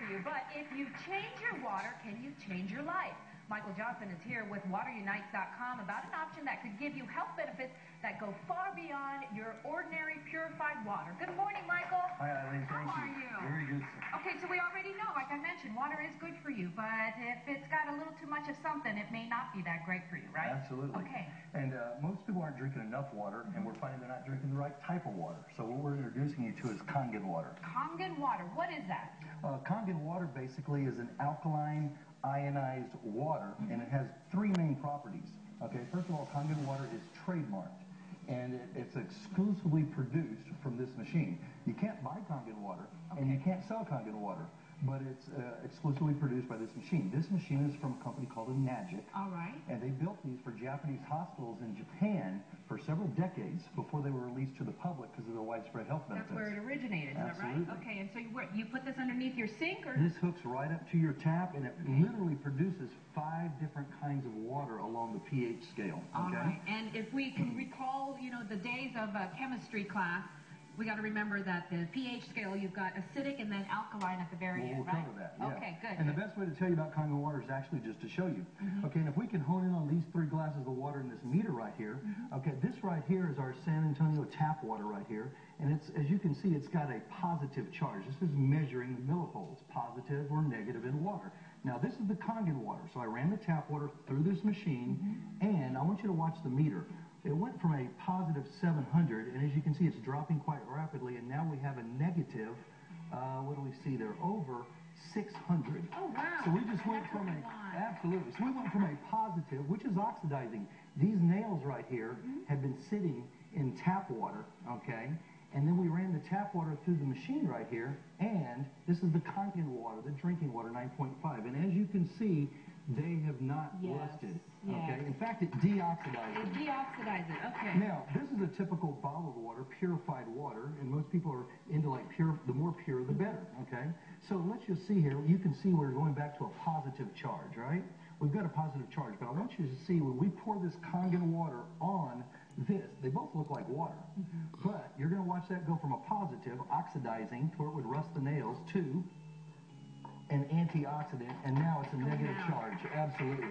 you. But if you change your water, can you change your life? Michael Johnson is here with WaterUnites.com about an option that could give you health benefits that go far beyond your ordinary purified water. Good morning, Michael. Hi, Eileen. Thank you. How are you? Very good, sir. Okay, so we already know, like I mentioned, water is good for you, but if it's got a little too much of something, it may not be that great for you, right? Absolutely. Okay. And most people aren't drinking enough water, and we're finding they're not drinking the right type of water. So what we're introducing you to is Kangen water. Kangen water, what is that? Kangen water basically is an alkaline, ionized water, and it has three main properties. Okay, first of all, Kangen water is trademarked, and it's exclusively produced from this machine. You can't buy Kangen water, and you can't sell Kangen water, but it's exclusively produced by this machine. This machine is from a company called Enagic. All right. And they built these for Japanese hospitals in Japan for several decades before they were released to the public because of their widespread health benefits. That's where it originated, is that right? Okay, and so you put this underneath your sink? Or? This hooks right up to your tap, and it literally produces 5 different kinds of water along the pH scale. Okay? All right, and if we can recall, the days of chemistry class, we got to remember that the pH scale, you've got acidic and then alkaline at the very end, right? We'll cover that, yeah. Okay, good. And the best way to tell you about Kangen water is actually just to show you. Okay, and if we can hone in on these 3 glasses of water in this meter right here, okay, this right here is our San Antonio tap water right here, and it's, as you can see, it's got a positive charge. This is measuring the millivolts, positive or negative in water. Now, this is the Kangen water, so I ran the tap water through this machine, and I want you to watch the meter. It went from a positive 700, and as you can see, it's dropping quite rapidly, and now we have a negative, what do we see there, over 600. Oh, wow. So we just went from absolutely, so we went from a positive, which is oxidizing. These nails right here have been sitting in tap water, okay, and then we ran the tap water through the machine right here, and this is the Kangen water, the drinking water, 9.5, and as you can see, they have not rusted. Okay. In fact, it deoxidizes. It deoxidizes. Okay. Now, this is a typical bottled water, purified water, and most people are into like pure. The more pure, the better. Okay. So let's just see here. You can see we're going back to a positive charge, right? We've got a positive charge, but I want you to see when we pour this Kangen water on this, they both look like water, but you're going to watch that go from a positive, oxidizing, to where it would rust the nails, to an antioxidant, and now it's a negative charge. Absolutely.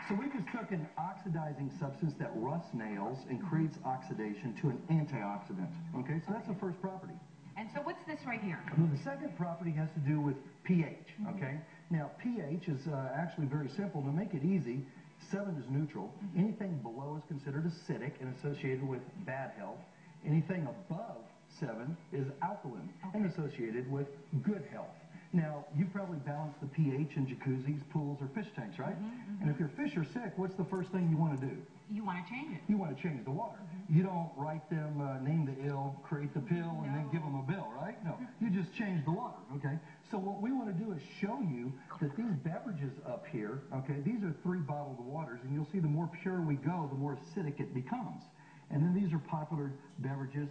So we just took an oxidizing substance that rusts nails and creates oxidation to an antioxidant. Okay, so that's the first property. And so what's this right here? Well, the second property has to do with pH. Okay. Now pH is actually very simple. To make it easy, 7 is neutral. Anything below is considered acidic and associated with bad health. Anything above 7 is alkaline and associated with good health. Now, you've probably balanced the pH in jacuzzis, pools, or fish tanks, right? And if your fish are sick, what's the first thing you want to do? You want to change it. You want to change the water. You don't write them, name the ill, create the pill, and then give them a bill, right? No, you just change the water, okay? So what we want to do is show you that these beverages up here, okay, these are 3 bottled waters, and you'll see the more pure we go, the more acidic it becomes. And then these are popular beverages,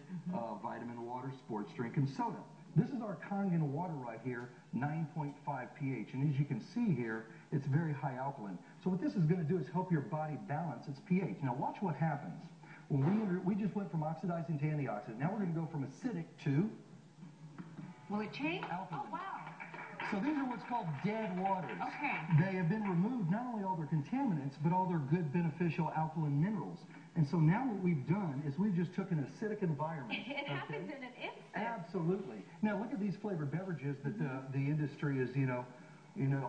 vitamin water, sports drink, and soda. This is our Kangen water right here, 9.5 pH. And as you can see here, it's very high alkaline. So what this is going to do is help your body balance its pH. Now watch what happens. When we just went from oxidizing to antioxidant. Now we're going to go from acidic to... Will it change? Alkaline. Oh, wow. So these are what's called dead waters. Okay. They have been removed, not only all their contaminants, but all their good beneficial alkaline minerals. And so now what we've done is we've just took an acidic environment. It happens in an instant. Absolutely. Now look at these flavored beverages that the industry is,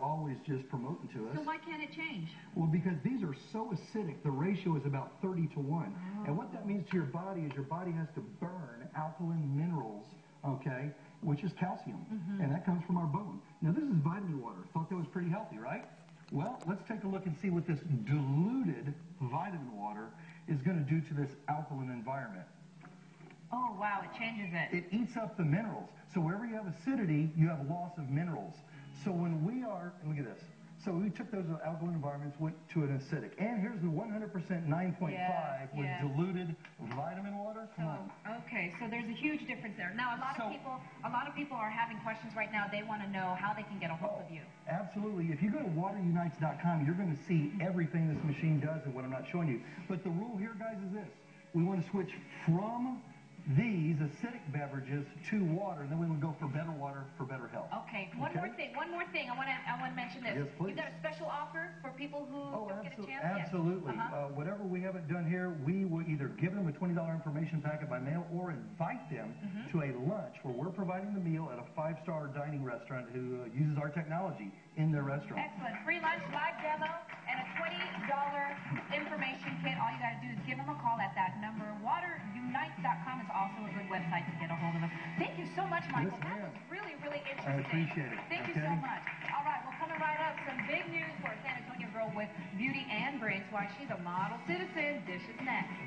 always just promoting to us. So why can't it change? Well, because these are so acidic, the ratio is about 30 to 1. And what that means to your body is your body has to burn alkaline minerals, okay, which is calcium. And that comes from our bone. Now this is vitamin water. Thought that was pretty healthy, right? Well, let's take a look and see what this diluted vitamin water is going to do to this alkaline environment. Oh, wow, it changes it. It eats up the minerals. So wherever you have acidity, you have loss of minerals. So when we are, look at this. So we took those alkaline environments, went to an acidic. And here's the 100% 9.5 with diluted vitamin water. Come on. Okay, so there's a huge difference there. Now, a lot of people are having questions right now. They want to know how they can get a hold of you. Absolutely. If you go to WaterUnites.com, you're going to see everything this machine does and what I'm not showing you. But the rule here, guys, is this. We want to switch from these acidic beverages to water, and then we would go for better water for better health. Okay, one more more thing. I want to mention this. Yes, please. You've got a special offer for people who don't get a chance. Absolutely. Yes. Whatever we haven't done here, we will either give them a $20 information packet by mail or invite them to a lunch where we're providing the meal at a 5-star dining restaurant who uses our technology in their restaurant. Excellent. Free lunch, live demo, and a $20 information kit. All you got to do is give them a call at that number. WaterUnite.com is also a good website to get a hold of them. Thank you so much, Michael. Yes, that was really, really interesting. I appreciate it. Thank you so much. All right, well, coming right up, some big news for a San Antonio girl with beauty and brains. Why she's a model citizen. Dish is next.